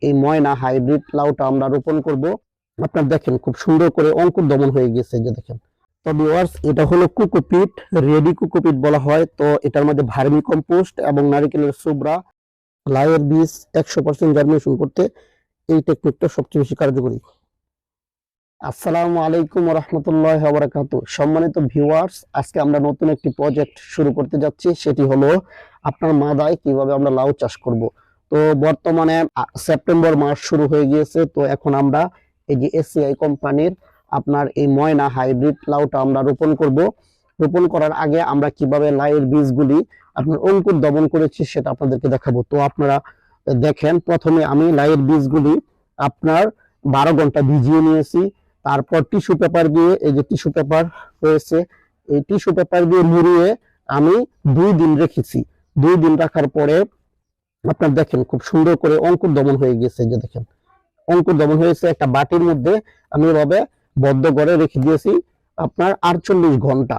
এই ময়না হাইব্রিড লাউটা আমরা রোপণ করব। আপনার দেখেন খুব সুন্দর করে অঙ্কুর দমন হয়ে গেছে, যে দেখেন। তো ভিউয়ার্স, এটা হলো কোকোপিট, রেডি কোকোপিট বলা হয়। তো এটার মধ্যে ভার্মি কম্পোস্ট এবং নারিকেলের সুবরা, লাউয়ের বীজ 100% জার্মিনেশন করতে এই টেকনিকটা সবচেয়ে বেশি কার্যকরী। আসসালামু আলাইকুম ওয়া রাহমাতুল্লাহি ওয়া বারাকাতুহু। সম্মানিত ভিউয়ার্স, আজকে আমরা নতুন একটি প্রজেক্ট শুরু করতে যাচ্ছি। সেটি হলো আপনার মাদায় কিভাবে আমরা লাউ চাষ করব। তো বর্তমানে সেপ্টেম্বর মাস শুরু হয়ে গিয়েছে। তো এখন আমরা এই যে এসিআই কোম্পানির আপনার এই ময়না হাইব্রিড লাউটা আমরা রোপণ করব। রোপণ করার আগে আমরা কিভাবে লাউয়ের বীজগুলি আপনার অঙ্কুর দমন করেছি সেটা আপনাদেরকে দেখাবো। তো আপনারা দেখেন, প্রথমে আমি লাউয়ের বীজগুলি আপনার 12 ঘন্টা ভিজিয়ে নিয়েছি। তারপর টিস্যু পেপার দিয়ে, এই যে টিস্যু পেপার রয়েছে, এই টিস্যু পেপার দিয়ে মুড়িয়ে আমি 2 দিন রেখেছি। 2 দিন রাখার পরে আপনার দেখেন খুব সুন্দর করে অঙ্কুর দমন হয়ে গেছে, যে দেখেন অঙ্কুর দমন হয়েছে। একটা বাটির মধ্যে আমি এভাবে বদ্ধ করে রেখে দিয়েছি আপনার 48 ঘন্টা।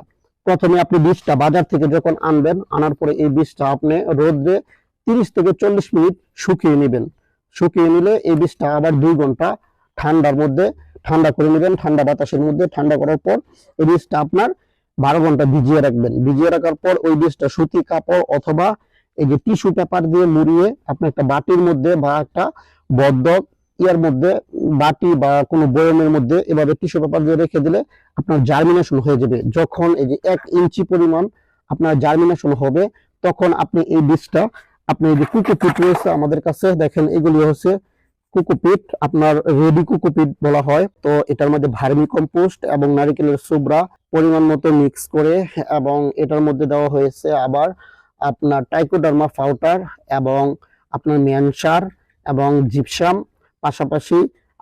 প্রথমে আপনি বীজটা বাজার থেকে যখন আনবেন, আনার পরে এই বীজটা আপনি রোদে 30 থেকে 40 মিনিট শুকিয়ে নেবেন। শুকিয়ে নিলে এই বীজটা আবার 2 ঘন্টা ঠান্ডার মধ্যে ঠান্ডা করে নেবেন, ঠান্ডা বাতাসের মধ্যে ঠান্ডা করার পর এই বীজটা আপনার 12 ঘন্টা ভিজিয়ে রাখবেন। ভিজিয়ে রাখার পর ওই বীজটা সুতি কাপড় অথবা এই যে টিস্যু পেপার দিয়ে মুড়িয়ে আপনি একটা বাটির মধ্যে বা একটা বদ্ধ ইয়ার মধ্যে, বাটি বা কোনো বয়মের মধ্যে এভাবে টিস্যু পেপার দিয়ে রেখে দিলে আপনার জার্মিনেশন হয়ে যাবে। যখন এই যে 1 ইঞ্চি পরিমাণ আপনার জার্মিনেশন হবে, তখন আপনি এই বীজটা, আপনি এই যে কোকোপিট রয়েছে আমাদের কাছে, দেখেন এগুলি হচ্ছে কোকোপিট, আপনার রেডি কোকোপিট বলা হয়। তো এটার মধ্যে ভার্মি কম্পোস্ট এবং নারিকেলের সুবরা পরিমাণ মতো মিক্স করে, এবং এটার মধ্যে দেওয়া হয়েছে আবার আপনার ট্রাইকোডার্মা পাউডার এবং আপনার ম্যানসার এবং জিপসাম, পাশাপাশি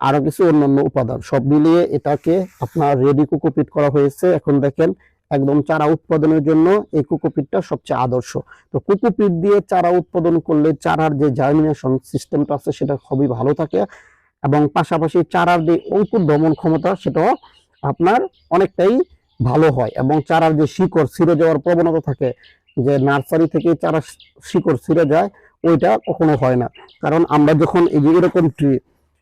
আরো কিছু অন্যান্য উপাদান সব মিলিয়ে এটাকে আপনার রেডি কোকোপিট করা হয়েছে। এখন দেখেন একদম চারা উৎপাদনের জন্য এই কোকোপিটটা সবচেয়ে আদর্শ। তো কোকোপিট দিয়ে চারা উৎপাদন করলে চারার যে জার্মিনেশন সিস্টেমটা আছে সেটা খুবই ভালো থাকে, এবং পাশাপাশি চারার যে অঙ্কুর দমন ক্ষমতা সেটাও আপনার অনেকটাই ভালো হয়, এবং চারার যে শিকড় ছিঁড়ে যাওয়ার প্রবণতা থাকে, যে নার্সারি থেকে চারা শিকড় ছিঁড়ে যায়, ওইটা কখনো হয় না। কারণ আমরা যখন এই যে এরকম ট্রি,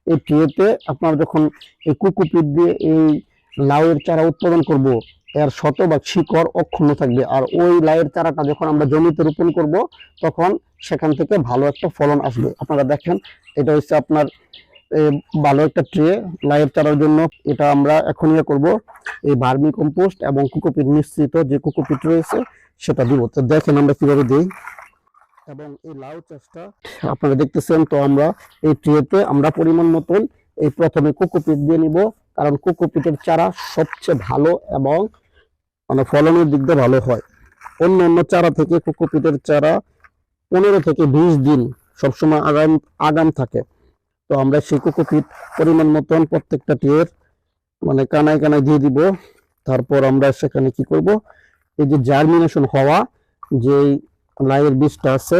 এই ট্রিতে আপনার যখন এই কোকোপিট দিয়ে এই লাউয়ের চারা উৎপাদন করব, এর শতভাগ শিকড় অক্ষুণ্ণ থাকবে। আর ওই লাউয়ের চারাটা যখন আমরা জমিতে রোপণ করব, তখন সেখান থেকে ভালো একটা ফলন আসবে। আপনারা দেখেন, এটা হচ্ছে আপনার ভালো একটা ট্রে লাউয়ের চারার জন্য। এটা আমরা এখন করব, এই ভার্মি কম্পোস্ট এবং কোকোপিট মিশ্রিত যে কোকোপিট রয়েছে সেটা দিব। তো দেখেন আমরা কিভাবে দিই। এবং এই লাউ চাষটা আপনারা দেখতেছেন, তো আমরা এই ট্রেতে আমরা পরিমাণ মতন এই প্রথমে কোকোপিট দিয়ে নিব, কারণ কোকোপিটের চারা সবচেয়ে ভালো এবং মানে ফলনের দিক দিয়ে ভালো হয়। অন্য অন্য চারা থেকে কোকোপিটের চারা 15 থেকে 20 দিন সবসময় আগাম থাকে। তো আমরা সেই কোকোপিট পরিমাণ মতন প্রত্যেকটা ট্রের মানে কানায় কানায় দিয়ে দিব। তারপর আমরা সেখানে কি করব, এই যে জার্মিনেশন হওয়া যে লাউয়ের বীজটা আছে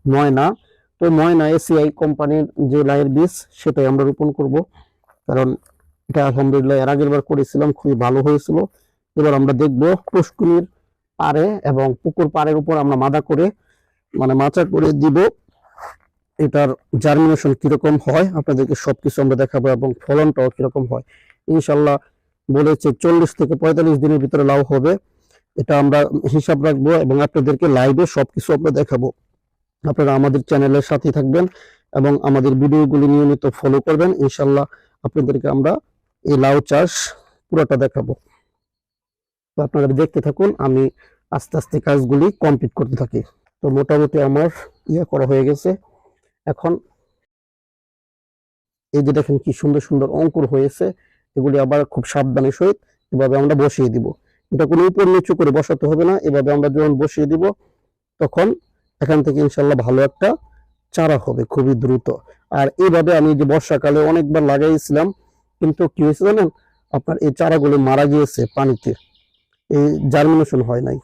ময়না, তো ময়না এসিআই কোম্পানির যে লাউয়ের বীজ সেটাই আমরা রোপণ করব। কারণ এটা আলহামদুলিল্লাহ এর আগের বার করেছিলাম, খুবই ভালো হয়েছিল। এবার আমরা দেখব পুষ্কুনির পাড়ে এবং পুকুর পাড়ের উপর আমরা মাচা করে দিব। এটার জার্মিনেশন কিরকম হয় আপনাদেরকে সবকিছু আমরা দেখাবো, এবং ফলনটাও কিরকম হয়। ইনশাল্লাহ বলেছে 40 থেকে 45 দিনের ভিতরে লাউ হবে, এটা আমরা হিসাব রাখবো এবং আপনাদেরকে লাইভে সবকিছু আমরা দেখাবো। আপনারা আমাদের চ্যানেলের সাথে থাকবেন এবং আমাদের ভিডিওগুলি নিয়মিত ফলো করবেন। ইনশাল্লাহ আপনাদেরকে আমরা এই লাউ চাষ পুরোটা দেখাবো। তো আপনারা দেখতে থাকুন, আমি আস্তে আস্তে কাজগুলি কমপ্লিট করতে থাকি। তো মোটামুটি আমার করা হয়ে গেছে। এখন এই যে দেখেন কি সুন্দর সুন্দর অঙ্কুর হয়েছে, এগুলি আবার খুব সাবধানের সহিত এভাবে আমরা বসিয়ে দিব। এটা কোনো উপর নিচু করে বসাতে হবে না, এভাবে আমরা যখন বসিয়ে দিব তখন এখান থেকে ইনশাল্লাহ ভালো একটা চারা হবে খুবই দ্রুত। আর এইভাবে আমি যে বর্ষাকালে অনেকবার লাগাইছিলাম, কিন্তু কি হয়েছে জানেন, আপনার এই চারাগুলো মারা গিয়েছে পানিতে, এই জার্মিনেশন হয় নাই।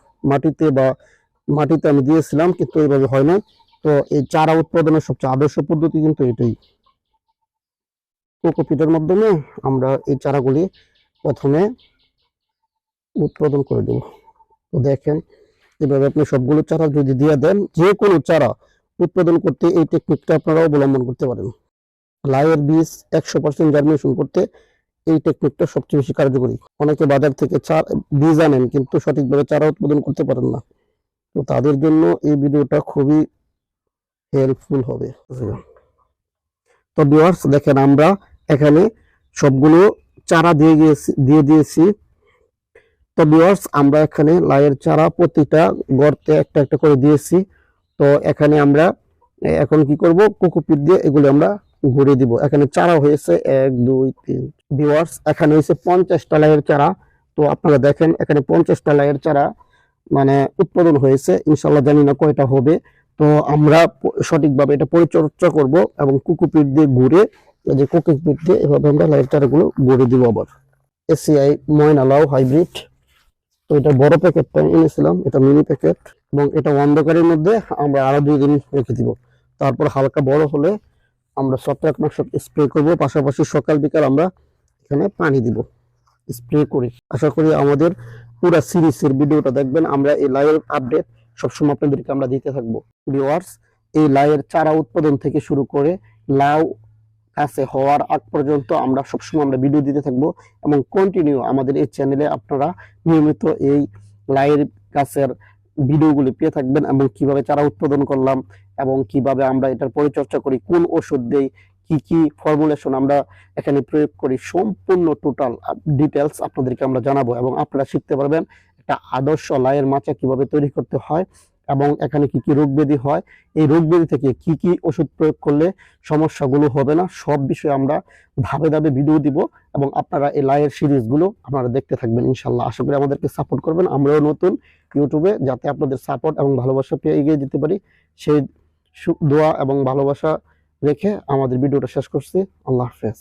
মাটিতে আমি দিয়েছিলাম কিন্তু এইভাবে হয় না। তো এই চারা উৎপাদনের সবচেয়ে আদর্শ পদ্ধতি কিন্তু এটাই, কোকোপিটের মাধ্যমে আমরা এই চারাগুলি প্রথমে উৎপাদন করে দেব। তো দেখেন এভাবে আপনি সবগুলো চারা যদি দিয়ে দেন, যে কোনো চারা উৎপাদন করতে এই টেকনিকটা আপনারা অবলম্বন করতে পারেন। লাউয়ের বীজ 100% জার্মিনেশন করতে এই টেকনিকটা সবচেয়ে বেশি কার্যকরী। অনেকে বাজার থেকে বীজ আনেন কিন্তু সঠিকভাবে চারা উৎপাদন করতে পারেন না, তো তাদের জন্য এই ভিডিওটা খুবই হেল্পফুল হবে। তো ভিউয়ার্স দেখেন, আমরা এখানে সবগুলো চারা দিয়ে দিয়েছি। তো ভিউয়ার্স আমরা এখানে লাউয়ের চারা প্রতিটা গর্তে একটা একটা করে দিয়েছি। তো এখানে আমরা এখন কি করব, কোকোপিট দিয়ে এগুলো আমরা ঘুরে দিব। এখানে চারা হয়েছে 1 2 3। ভিউয়ার্স এখানে হয়েছে 50টা লাউয়ের চারা। তো আপনারা দেখেন এখানে 50টা লাউয়ের চারা মানে উৎপাদন হয়েছে। ইনশাল্লাহ জানি না কয়টা হবে। তো আমরা সঠিকভাবে এটা পরিচর্যা করব এবং কোকোপিট দিয়ে ঘুরে, এই যে কোকোপিট দিয়ে এভাবে আমরা লাউয়ের চারাগুলো ঘুরে দিব। আবার এসিআই ময়না লাউ হাইব্রিড। তো এটা বড় প্যাকেটটা এনেছিলাম, এটা মিনি প্যাকেট, এবং এটা অন্ধকারের মধ্যে আমরা আরো 2 দিন রেখে দিব। তারপর হালকা বড় হলে আমরা ছত্রাকনাশক স্প্রে করব, পাশাপাশি সকাল বিকাল আমরা এখানে পানি দিব স্প্রে করি। আশা করি আমাদের পুরো সিরিজের ভিডিওটা দেখবেন। আমরা এই লাউয়ের আপডেট সবসময় আপনাদেরকে আমরা দিতে থাকবো। ভিউয়ার্স এই লাউয়ের চারা উৎপাদন থেকে শুরু করে লাউ কাছে হওয়ার আগ পর্যন্ত আমরা সবসময় আমরা ভিডিও দিতে থাকবো, এবং কন্টিনিউ আমাদের এই চ্যানেলে আপনারা নিয়মিত এই লাউয়ের গাছের ভিডিওগুলি পেয়ে থাকবেন, এবং কিভাবে চারা উৎপাদন করলাম এবং কিভাবে আমরা এটার পরিচর্যা করি, কোন ওষুধ দেই, কি কি ফর্মুলেশন আমরা এখানে প্রয়োগ করি, সম্পূর্ণ টোটাল ডিটেলস আপনাদেরকে আমরা জানাবো, এবং আপনারা শিখতে পারবেন একটা আদর্শ লাউয়ের মাচা কিভাবে তৈরি করতে হয়, এবং এখানে কি কি রোগ ব্যাধি হয়, এই রোগ ব্যাধি থেকে কি কি ওষুধ প্রয়োগ করলে সমস্যাগুলো হবে না, সব বিষয়ে আমরা ধাপে ধাপে ভিডিও দিব। এবং আপনারা এই লাউয়ের সিরিজগুলো আপনারা দেখতে থাকবেন ইনশাল্লাহ। আশা করি আমাদেরকে সাপোর্ট করবেন, আমরাও নতুন ইউটিউবে যাতে আপনাদের সাপোর্ট এবং ভালোবাসা পেয়ে এগিয়ে যেতে পারি, সেই দোয়া এবং ভালোবাসা রেখে আমাদের ভিডিওটা শেষ করছি। আল্লাহ হাফেজ।